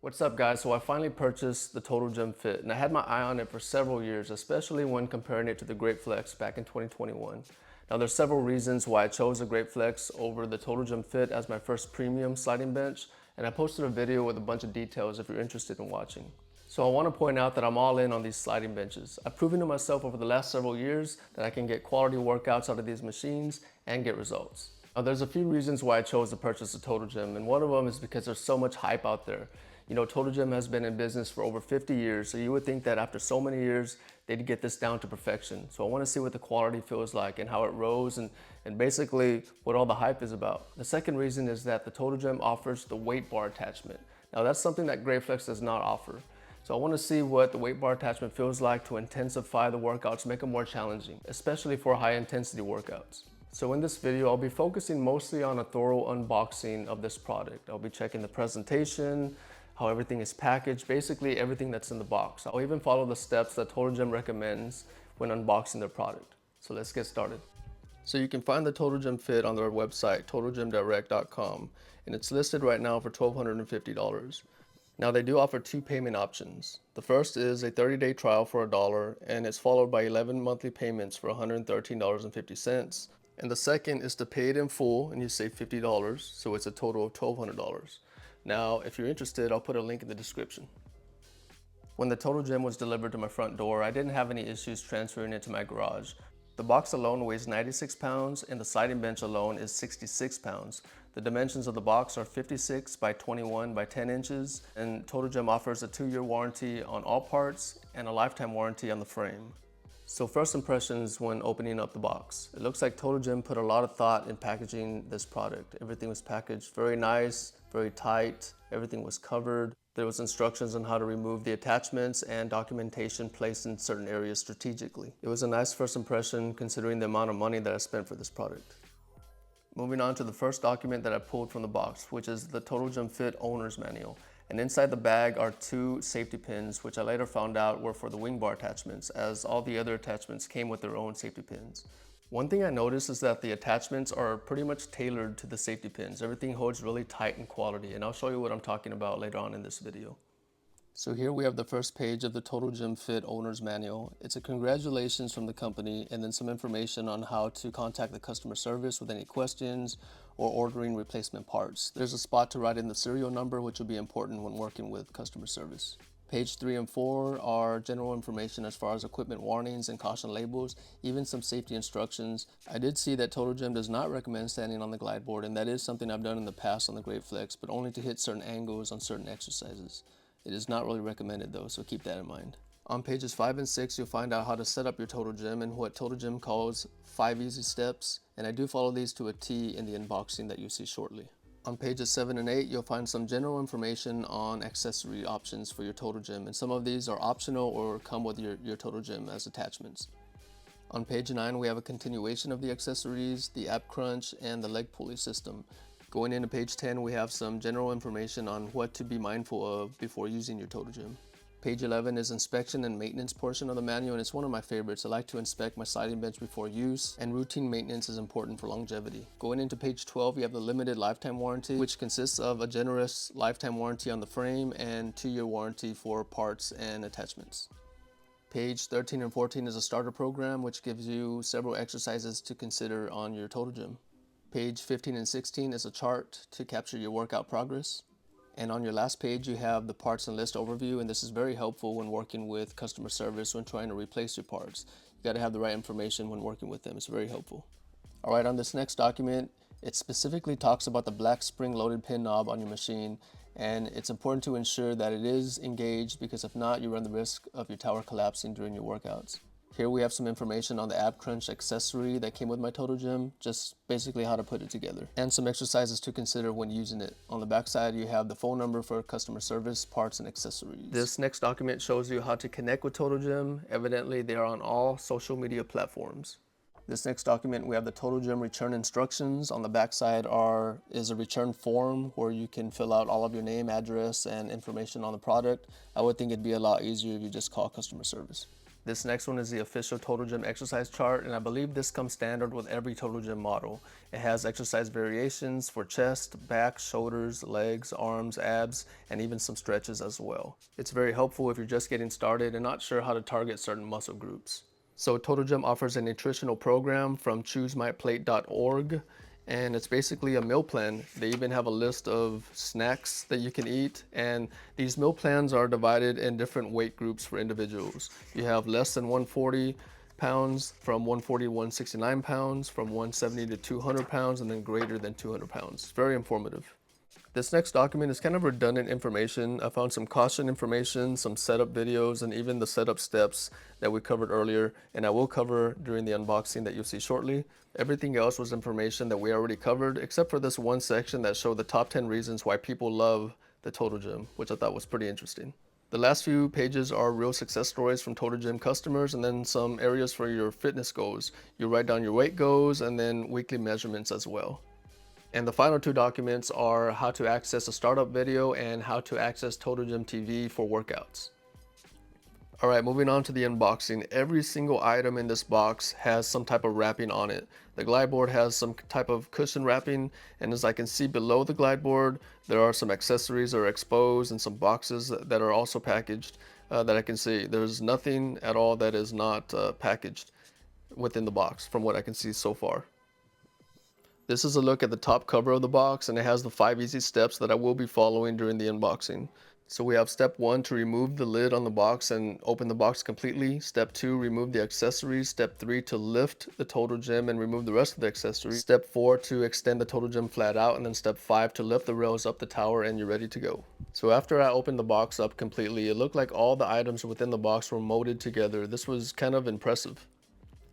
What's up guys? So I finally purchased the Total Gym Fit and I had my eye on it for several years, especially when comparing it to the Great Flex back in 2021. Now there's several reasons why I chose the Great Flex over the Total Gym Fit as my first premium sliding bench, and I posted a video with a bunch of details if you're interested in watching. So I want to point out that I'm all in on these sliding benches. I've proven to myself over the last several years that I can get quality workouts out of these machines and get results. Now there's a few reasons why I chose to purchase a Total Gym, and one of them is because there's so much hype out there. You know, Total Gym has been in business for over 50 years, so you would think that after so many years, they'd get this down to perfection. So I want to see what the quality feels like and how it rose and basically what all the hype is about. The second reason is that the Total Gym offers the weight bar attachment. Now that's something that Great Flex does not offer. So I want to see what the weight bar attachment feels like to intensify the workouts, make them more challenging, especially for high intensity workouts. So in this video, I'll be focusing mostly on a thorough unboxing of this product. I'll be checking the presentation, how everything is packaged, basically everything that's in the box. I'll even follow the steps that Total Gym recommends when unboxing their product. So let's get started. So you can find the Total Gym Fit on their website, totalgymdirect.com, and it's listed right now for $1,250. Now they do offer two payment options. The first is a 30-day trial for $1, and it's followed by 11 monthly payments for $113.50. And the second is to pay it in full and you save $50, so it's a total of $1,200. Now, if you're interested, I'll put a link in the description. When the Total Gym was delivered to my front door, I didn't have any issues transferring it to my garage. The box alone weighs 96 pounds and the sliding bench alone is 66 pounds. The dimensions of the box are 56 by 21 by 10 inches, and Total Gym offers a 2-year warranty on all parts and a lifetime warranty on the frame. So first impressions when opening up the box. It looks like Total Gym put a lot of thought in packaging this product. Everything was packaged very nice, very tight, everything was covered. There was instructions on how to remove the attachments and documentation placed in certain areas strategically. It was a nice first impression considering the amount of money that I spent for this product. Moving on to the first document that I pulled from the box, which is the Total Gym Fit Owner's Manual. And inside the bag are two safety pins, which I later found out were for the wing bar attachments, as all the other attachments came with their own safety pins. One thing I noticed is that the attachments are pretty much tailored to the safety pins. Everything holds really tight in quality, and I'll show you what I'm talking about later on in this video. So here we have the first page of the Total Gym Fit Owner's Manual. It's a congratulations from the company and then some information on how to contact the customer service with any questions or ordering replacement parts. There's a spot to write in the serial number, which will be important when working with customer service. Page 3 and 4 are general information as far as equipment warnings and caution labels, even some safety instructions. I did see that Total Gym does not recommend standing on the Glideboard, and that is something I've done in the past on the Great Flex, but only to hit certain angles on certain exercises. It is not really recommended though, so keep that in mind. On pages 5 and 6, you'll find out how to set up your Total Gym and what Total Gym calls 5 easy steps, and I do follow these to a T in the unboxing that you see shortly. On pages 7 and 8, you'll find some general information on accessory options for your Total Gym, and some of these are optional or come with your Total Gym as attachments. On page 9, we have a continuation of the accessories, the ab crunch, and the leg pulley system. Going into page 10, we have some general information on what to be mindful of before using your Total Gym. Page 11 is inspection and maintenance portion of the manual, and it's one of my favorites. I like to inspect my sliding bench before use, and routine maintenance is important for longevity. Going into page 12, you have the limited lifetime warranty, which consists of a generous lifetime warranty on the frame and 2-year warranty for parts and attachments. Page 13 and 14 is a starter program, which gives you several exercises to consider on your Total Gym. Page 15 and 16 is a chart to capture your workout progress. And on your last page, you have the parts and list overview, and this is very helpful when working with customer service when trying to replace your parts. You got to have the right information when working with them. It's very helpful. All right, on this next document, it specifically talks about the black spring-loaded pin knob on your machine, and it's important to ensure that it is engaged because if not, you run the risk of your tower collapsing during your workouts. Here we have some information on the ab crunch accessory that came with my Total Gym, just basically how to put it together, and some exercises to consider when using it. On the back side, you have the phone number for customer service, parts, and accessories. This next document shows you how to connect with Total Gym. Evidently, they are on all social media platforms. This next document, we have the Total Gym return instructions. On the back side is a return form where you can fill out all of your name, address, and information on the product. I would think it'd be a lot easier if you just call customer service. This next one is the official Total Gym exercise chart, and I believe this comes standard with every Total Gym model. It has exercise variations for chest, back, shoulders, legs, arms, abs, and even some stretches as well. It's very helpful if you're just getting started and not sure how to target certain muscle groups. So Total Gym offers a nutritional program from choosemyplate.org, and it's basically a meal plan. They even have a list of snacks that you can eat, and these meal plans are divided in different weight groups for individuals. You have less than 140 pounds, from 140 to 169 pounds, from 170 to 200 pounds, and then greater than 200 pounds. Very informative. This next document is kind of redundant information. I found some caution information, some setup videos, and even the setup steps that we covered earlier, and I will cover during the unboxing that you'll see shortly. Everything else was information that we already covered, except for this one section that showed the top 10 reasons why people love the Total Gym, which I thought was pretty interesting. The last few pages are real success stories from Total Gym customers, and then some areas for your fitness goals. You write down your weight goals and then weekly measurements as well. And the final two documents are how to access a startup video and how to access Total Gym TV for workouts. All right, moving on to the unboxing. Every single item in this box has some type of wrapping on it. The Glideboard has some type of cushion wrapping, and as I can see below the Glideboard, there are some accessories that are exposed and some boxes that are also packaged that I can see. There's nothing at all that is not packaged within the box from what I can see so far. This is a look at the top cover of the box, and it has the 5 easy steps that I will be following during the unboxing. So we have step 1 to remove the lid on the box and open the box completely. Step 2, remove the accessories. Step 3, to lift the Total Gym and remove the rest of the accessories. Step 4, to extend the Total Gym flat out. And then step 5, to lift the rails up the tower, and you're ready to go. So after I opened the box up completely, it looked like all the items within the box were molded together. This was kind of impressive.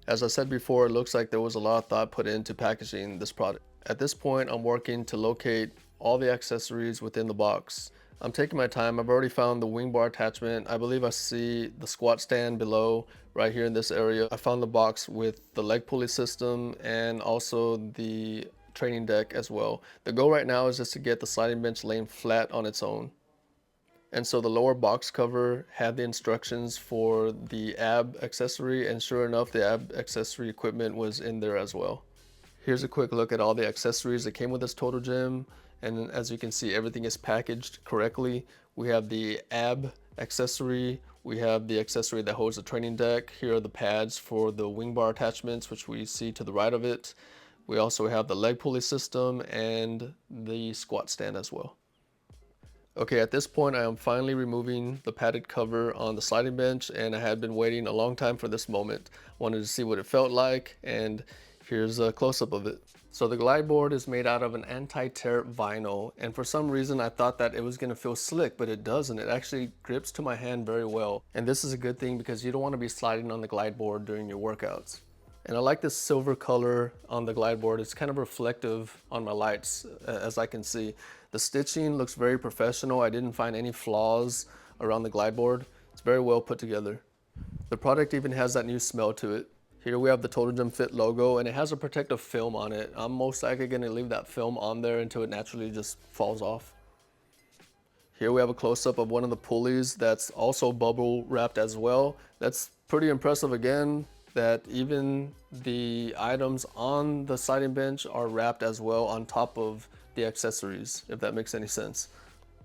As I said before, it looks like there was a lot of thought put into packaging this product. At this point, I'm working to locate all the accessories within the box. I'm taking my time. I've already found the wing bar attachment. I believe I see the squat stand below right here in this area. I found the box with the leg pulley system and also the training deck as well. The goal right now is just to get the sliding bench laying flat on its own. And so the lower box cover had the instructions for the ab accessory, and sure enough, the ab accessory equipment was in there as well. Here's a quick look at all the accessories that came with this Total Gym, and as you can see, everything is packaged correctly. We have the ab accessory, we have the accessory that holds the training deck. Here are the pads for the wing bar attachments, which we see to the right of it. We also have the leg pulley system and the squat stand as well. Okay, at this point I am finally removing the padded cover on the sliding bench, and I had been waiting a long time for this moment. Wanted to see what it felt like, and here's a close-up of it. So the Glideboard is made out of an anti-tear vinyl, and for some reason I thought that it was going to feel slick, but it doesn't. It actually grips to my hand very well, and this is a good thing because you don't want to be sliding on the Glideboard during your workouts. And I like this silver color on the Glideboard. It's kind of reflective on my lights, as I can see. The stitching looks very professional. I didn't find any flaws around the Glideboard. It's very well put together. The product even has that new smell to it. Here we have the Total Gym Fit logo, and it has a protective film on it. I'm most likely going to leave that film on there until it naturally just falls off. Here we have a close-up of one of the pulleys that's also bubble wrapped as well. That's pretty impressive again, that even the items on the sliding bench are wrapped as well on top of the accessories, if that makes any sense.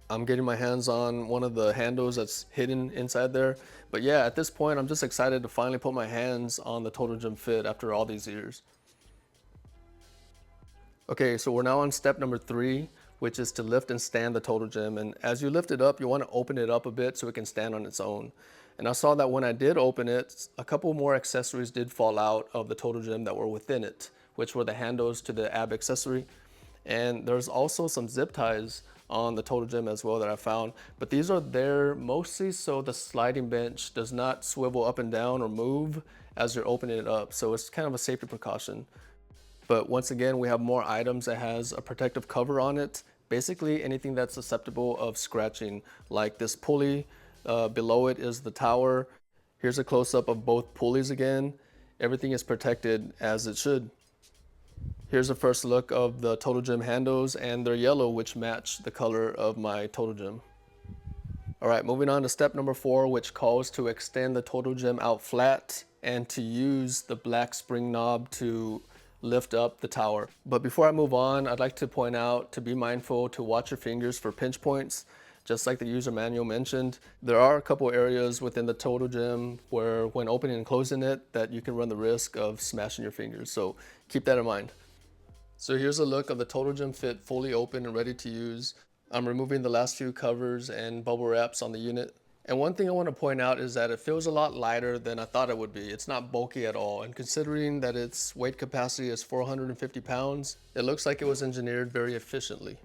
I'm getting my hands on one of the handles that's hidden inside there. But yeah, at this point, I'm just excited to finally put my hands on the Total Gym Fit after all these years. Okay, so we're now on step number 3, which is to lift and stand the Total Gym. And as you lift it up, you want to open it up a bit so it can stand on its own. And I saw that when I did open it, a couple more accessories did fall out of the Total Gym that were within it, which were the handles to the ab accessory. And there's also some zip ties on the Total Gym as well that I found, but these are there mostly so the sliding bench does not swivel up and down or move as you're opening it up. So it's kind of a safety precaution. But once again, we have more items that has a protective cover on it. Basically anything that's susceptible of scratching, like this pulley. Below it is the tower. Here's a close-up of both pulleys again. Everything is protected as it should. Here's a first look of the Total Gym handles, and they're yellow, which match the color of my Total Gym. All right, moving on to step number 4, which calls to extend the total gem out flat and to use the black spring knob to lift up the tower. But before I move on, I'd like to point out to be mindful to watch your fingers for pinch points. Just like the user manual mentioned, there are a couple areas within the total gem where when opening and closing it that you can run the risk of smashing your fingers. So keep that in mind. So here's a look of the total gem fit fully open and ready to use. I'm removing the last few covers and bubble wraps on the unit. And one thing I want to point out is that it feels a lot lighter than I thought it would be. It's not bulky at all. And considering that its weight capacity is 450 pounds, it looks like it was engineered very efficiently.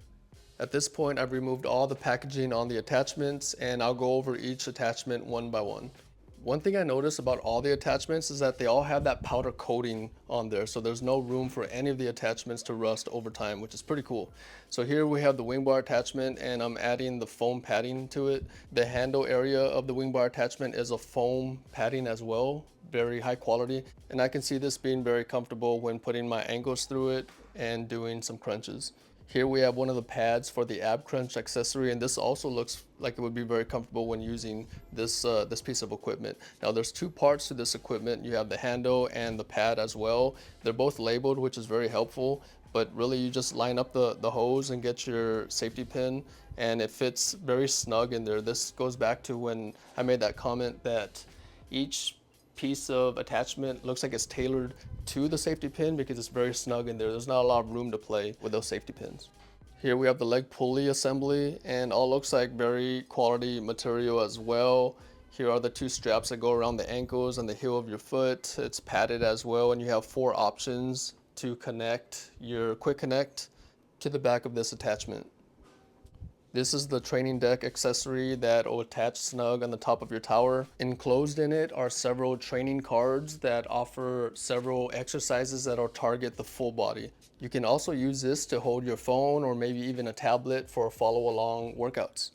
At this point, I've removed all the packaging on the attachments, and I'll go over each attachment one by one. One thing I noticed about all the attachments is that they all have that powder coating on there, so there's no room for any of the attachments to rust over time, which is pretty cool. So here we have the wing bar attachment, and I'm adding the foam padding to it. The handle area of the wing bar attachment is a foam padding as well, very high quality, and I can see this being very comfortable when putting my ankles through it and doing some crunches. Here we have one of the pads for the ab crunch accessory, and this also looks like it would be very comfortable when using this piece of equipment. Now there's two parts to this equipment. You have the handle and the pad as well. They're both labeled, which is very helpful, but really you just line up the hose and get your safety pin, and it fits very snug in there. This goes back to when I made that comment that each piece of attachment looks like it's tailored to the safety pin because it's very snug in there. There's not a lot of room to play with those safety pins. Here we have the leg pulley assembly, and all looks like very quality material as well. Here are the two straps that go around the ankles and the heel of your foot. It's padded as well, and you have 4 options to connect your quick connect to the back of this attachment. This is the training deck accessory that will attach snug on the top of your tower. Enclosed in it are several training cards that offer several exercises that will target the full body. You can also use this to hold your phone or maybe even a tablet for follow along workouts.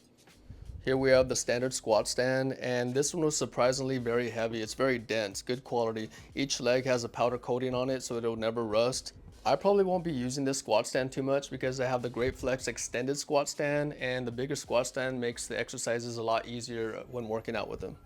Here we have the standard squat stand, and this one was surprisingly very heavy. It's very dense, good quality. Each leg has a powder coating on it so it'll never rust. I probably won't be using this squat stand too much because I have the Great Flex extended squat stand, and the bigger squat stand makes the exercises a lot easier when working out with them.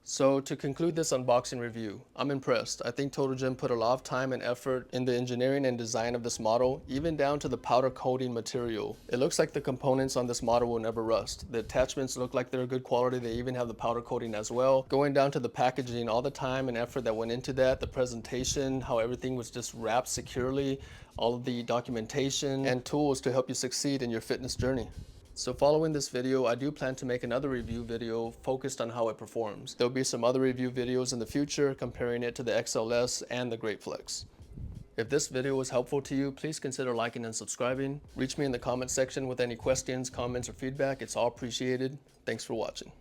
So to conclude this unboxing review, I'm impressed. I think Total Gym put a lot of time and effort in the engineering and design of this model, even down to the powder coating material. It looks like the components on this model will never rust. The attachments look like they're good quality. They even have the powder coating as well. Going down to the packaging, all the time and effort that went into that, the presentation, how everything was just wrapped securely, all of the documentation and tools to help you succeed in your fitness journey. So following this video, I do plan to make another review video focused on how it performs. There'll be some other review videos in the future comparing it to the XLS and the Great Flex. If this video was helpful to you, please consider liking and subscribing. Reach me in the comment section with any questions, comments, or feedback. It's all appreciated. Thanks for watching.